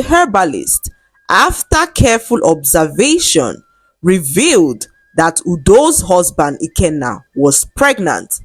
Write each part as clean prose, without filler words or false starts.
The herbalist, after careful observation, revealed that Udo's husband Ikenna was pregnant.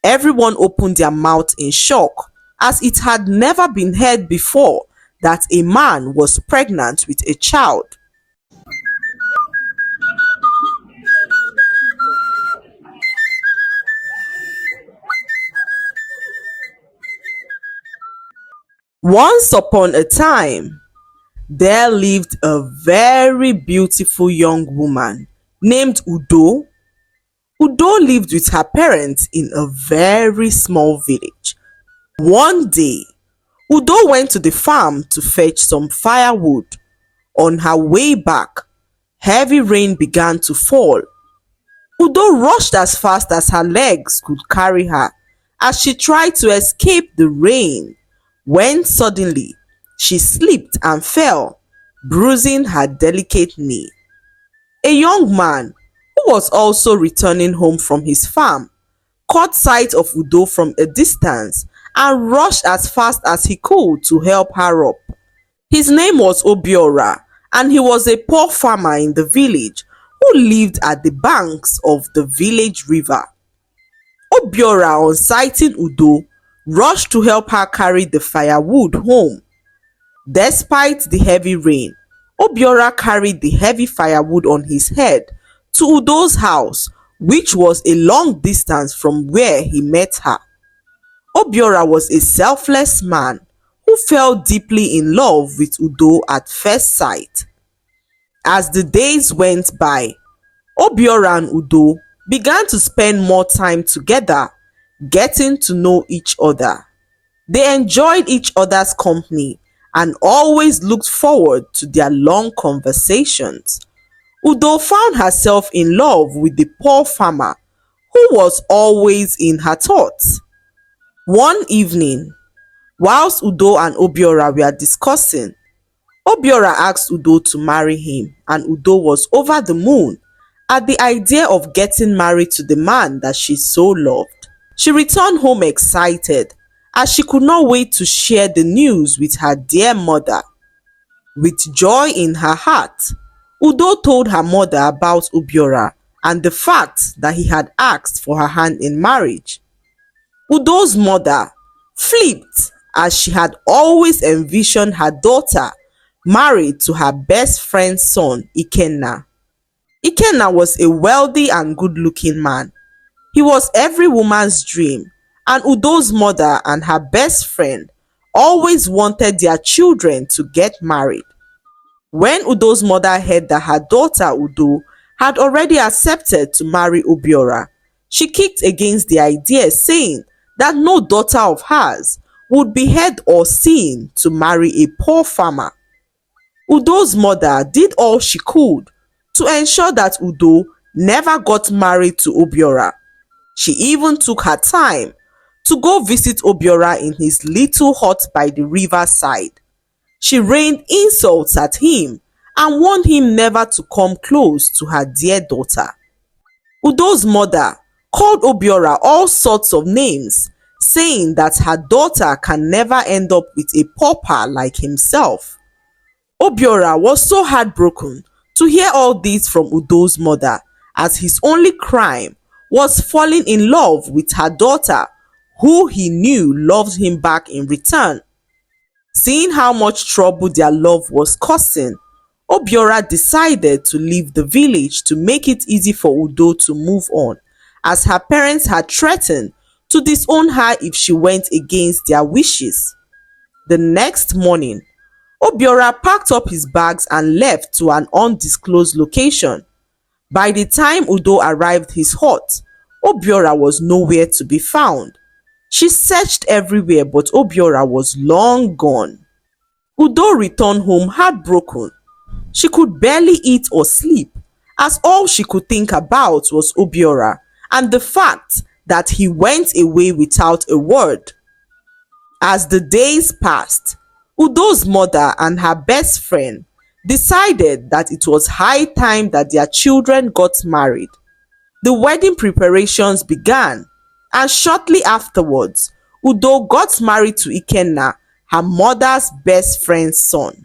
Everyone opened their mouth in shock, as it had never been heard before that a man was pregnant with a child. Once upon a time, there lived a very beautiful young woman named Udo. Udo lived with her parents in a very small village. One day, Udo went to the farm to fetch some firewood. On her way back, heavy rain began to fall. Udo rushed as fast as her legs could carry her as she tried to escape the rain, when suddenly she slipped and fell, bruising her delicate knee. A young man, who was also returning home from his farm, caught sight of Udo from a distance and rushed as fast as he could to help her up. His name was Obiora, and he was a poor farmer in the village who lived at the banks of the village river. Obiora, on sighting Udo, rushed to help her carry the firewood home. Despite the heavy rain, Obiora carried the heavy firewood on his head to Udo's house, which was a long distance from where he met her. Obiora was a selfless man who fell deeply in love with Udo at first sight. As the days went by, Obiora and Udo began to spend more time together, getting to know each other. They enjoyed each other's company and always looked forward to their long conversations. Udo found herself in love with the poor farmer who was always in her thoughts. One evening, whilst Udo and Obiora were discussing, Obiora asked Udo to marry him, and Udo was over the moon at the idea of getting married to the man that she so loved. She returned home excited, as she could not wait to share the news with her dear mother. With joy in her heart, Udo told her mother about Obiora and the fact that he had asked for her hand in marriage. Udo's mother flipped, as she had always envisioned her daughter married to her best friend's son, Ikenna. Ikenna was a wealthy and good-looking man. He was every woman's dream, and Udo's mother and her best friend always wanted their children to get married. When Udo's mother heard that her daughter Udo had already accepted to marry Obiora, she kicked against the idea, saying that no daughter of hers would be heard or seen to marry a poor farmer. Udo's mother did all she could to ensure that Udo never got married to Obiora. She even took her time to go visit Obiora in his little hut by the riverside. She rained insults at him and warned him never to come close to her dear daughter. Udo's mother called Obiora all sorts of names, saying that her daughter can never end up with a pauper like himself. Obiora was so heartbroken to hear all this from Udo's mother, as his only crime was falling in love with her daughter, who he knew loved him back in return. Seeing how much trouble their love was causing, Obiora decided to leave the village to make it easy for Udo to move on, as her parents had threatened to disown her if she went against their wishes. The next morning, Obiora packed up his bags and left to an undisclosed location. By the time Udo arrived his hut, Obiora was nowhere to be found. She searched everywhere, but Obiora was long gone. Udo returned home heartbroken. She could barely eat or sleep, as all she could think about was Obiora and the fact that he went away without a word. As the days passed, Udo's mother and her best friend decided that it was high time that their children got married. The wedding preparations began, and shortly afterwards, Udo got married to Ikenna her mother's best friend's son.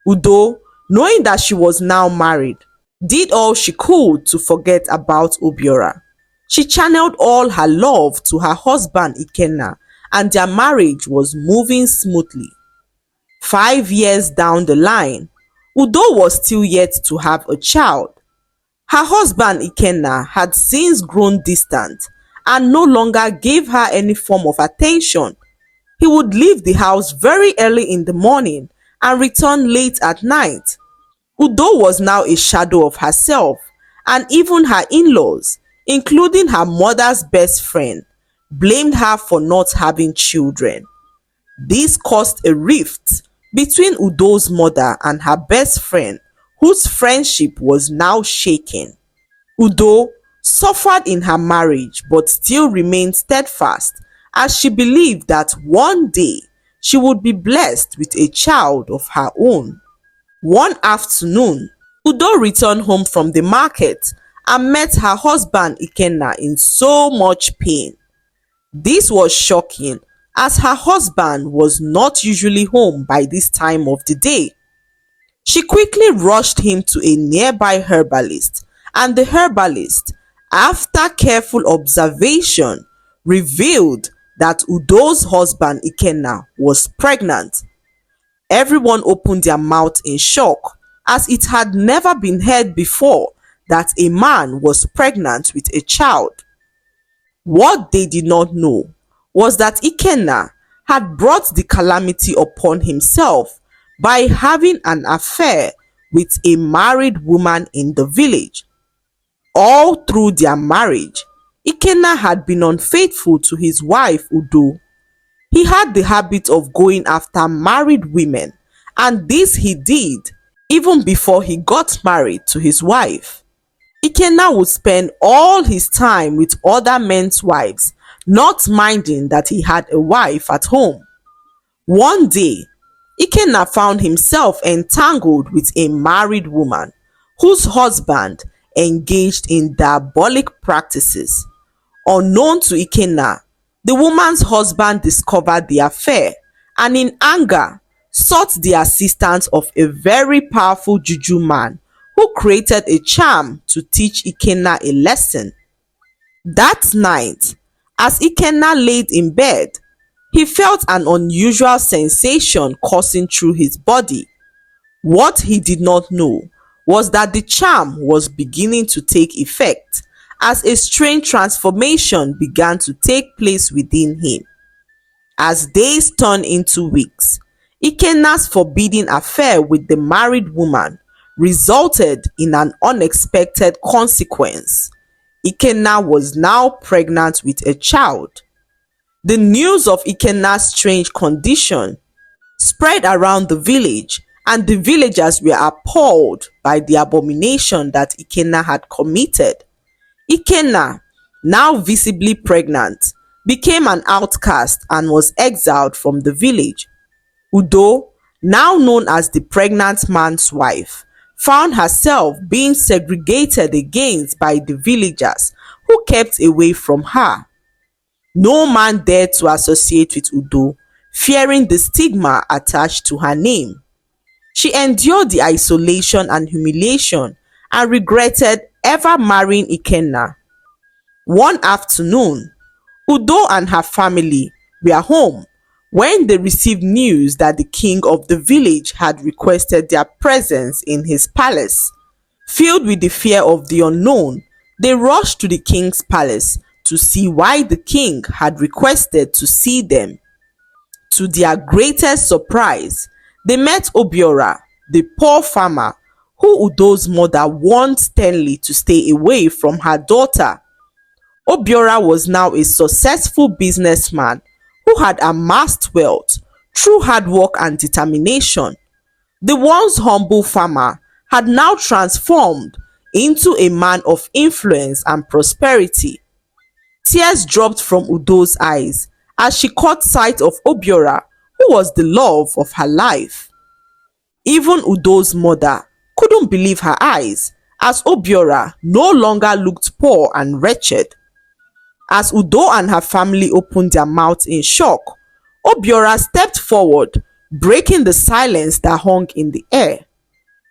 Udo, knowing that she was now married, did all she could to forget about Obiora. She channeled all her love to her husband Ikenna, and their marriage was moving smoothly. 5 years down the line, Udo was still yet to have a child. Her husband Ikenna had since grown distant and no longer gave her any form of attention. He would leave the house very early in the morning and return late at night. Udo was now a shadow of herself, and even her in-laws, including her mother's best friend, blamed her for not having children. This caused a rift between Udo's mother and her best friend, whose friendship was now shaken. Udo suffered in her marriage but still remained steadfast, as she believed that one day she would be blessed with a child of her own. One afternoon, Udo returned home from the market and met her husband Ikenna in so much pain. This was shocking, as her husband was not usually home by this time of the day. She quickly rushed him to a nearby herbalist, and the herbalist, after careful observation, revealed that Udo's husband Ikenna was pregnant. Everyone opened their mouth in shock, as it had never been heard before that a man was pregnant with a child. What they did not know was that Ikenna had brought the calamity upon himself by having an affair with a married woman in the village. All through their marriage, Ikenna had been unfaithful to his wife Udo. He had the habit of going after married women, and this he did even before he got married to his wife. Ikenna would spend all his time with other men's wives, not minding that he had a wife at home. One day, Ikenna found himself entangled with a married woman whose husband engaged in diabolic practices. Unknown to Ikenna, the woman's husband discovered the affair and in anger sought the assistance of a very powerful juju man who created a charm to teach Ikenna a lesson. That night, as Ikenna laid in bed, he felt an unusual sensation coursing through his body. What he did not know was that the charm was beginning to take effect, as a strange transformation began to take place within him. As days turned into weeks, Ikenna's forbidden affair with the married woman resulted in an unexpected consequence. Ikenna was now pregnant with a child. The news of Ikenna's strange condition spread around the village, and the villagers were appalled by the abomination that Ikenna had committed. Ikenna, now visibly pregnant, became an outcast and was exiled from the village. Udo, now known as the pregnant man's wife, found herself being segregated against by the villagers who kept away from her. No man dared to associate with Udo, fearing the stigma attached to her name. She endured the isolation and humiliation and regretted ever marrying Ikenna. One afternoon, Udo and her family were home when they received news that the king of the village had requested their presence in his palace. Filled with the fear of the unknown, they rushed to the king's palace to see why the king had requested to see them. To their greatest surprise, they met Obiora, the poor farmer who Udo's mother warned sternly to stay away from her daughter. Obiora was now a successful businessman who had amassed wealth through hard work and determination. The once humble farmer had now transformed into a man of influence and prosperity. Tears dropped from Udo's eyes as she caught sight of Obiora, who was the love of her life. Even Udo's mother couldn't believe her eyes, as Obiora no longer looked poor and wretched. As Udo and her family opened their mouths in shock, Obiora stepped forward, breaking the silence that hung in the air.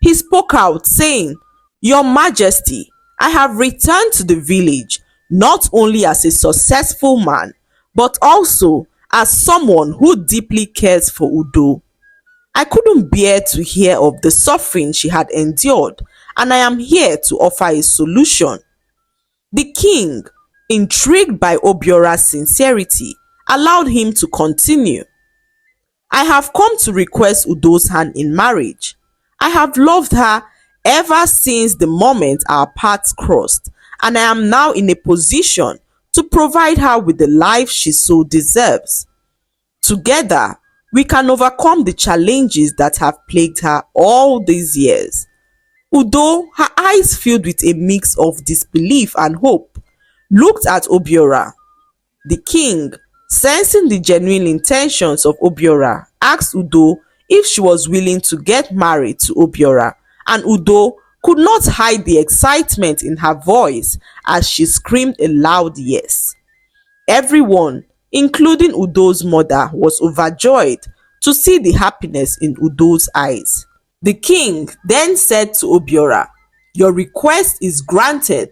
He spoke out, saying, "Your Majesty, I have returned to the village not only as a successful man, but also as someone who deeply cares for Udo. I couldn't bear to hear of the suffering she had endured, and I am here to offer a solution." The king, intrigued by Obiora's sincerity, allowed him to continue. "I have come to request Udo's hand in marriage. I have loved her ever since the moment our paths crossed, and I am now in a position to provide her with the life she so deserves. Together, we can overcome the challenges that have plagued her all these years." Udo, her eyes filled with a mix of disbelief and hope, looked at Obiora. The king, sensing the genuine intentions of Obiora, asked Udo if she was willing to get married to Obiora, and Udo could not hide the excitement in her voice as she screamed a loud yes. Everyone, including Udo's mother, was overjoyed to see the happiness in Udo's eyes. The king then said to Obiora, "Your request is granted.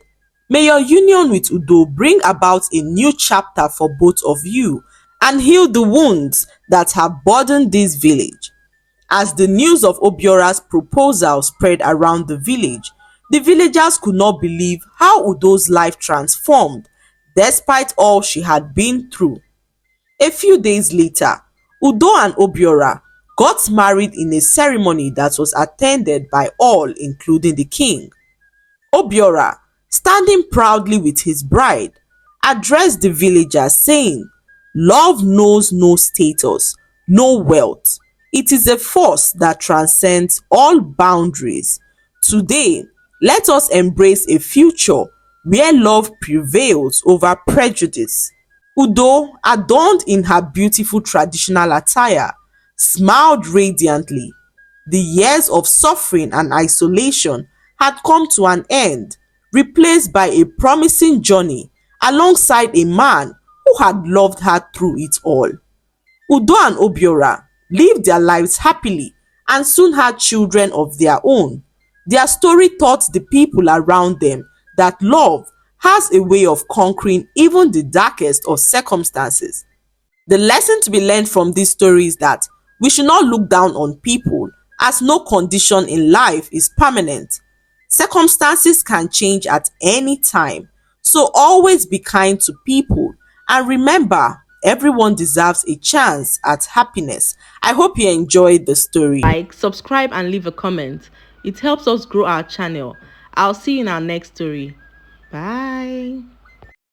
May your union with Udo bring about a new chapter for both of you and heal the wounds that have burdened this village." As the news of Obiora's proposal spread around the villagers could not believe how Udo's life transformed despite all she had been through. A few days later, Udo and Obiora got married in a ceremony that was attended by all, including the king. Obiora, standing proudly with his bride, addressed the villagers saying, "Love knows no status, no wealth. It is a force that transcends all boundaries. Today, let us embrace a future where love prevails over prejudice." Udo, adorned in her beautiful traditional attire, smiled radiantly. The years of suffering and isolation had come to an end, replaced by a promising journey alongside a man who had loved her through it all. Udo and Obiora lived their lives happily and soon had children of their own. Their story taught the people around them that love has a way of conquering even the darkest of circumstances. The lesson to be learned from this story is that we should not look down on people, as no condition in life is permanent. Circumstances can change at any time, so always be kind to people and remember, everyone deserves a chance at happiness. I hope you enjoyed the story. Like, subscribe, and leave a comment. It helps us grow our channel. I'll see you in our next story. Bye.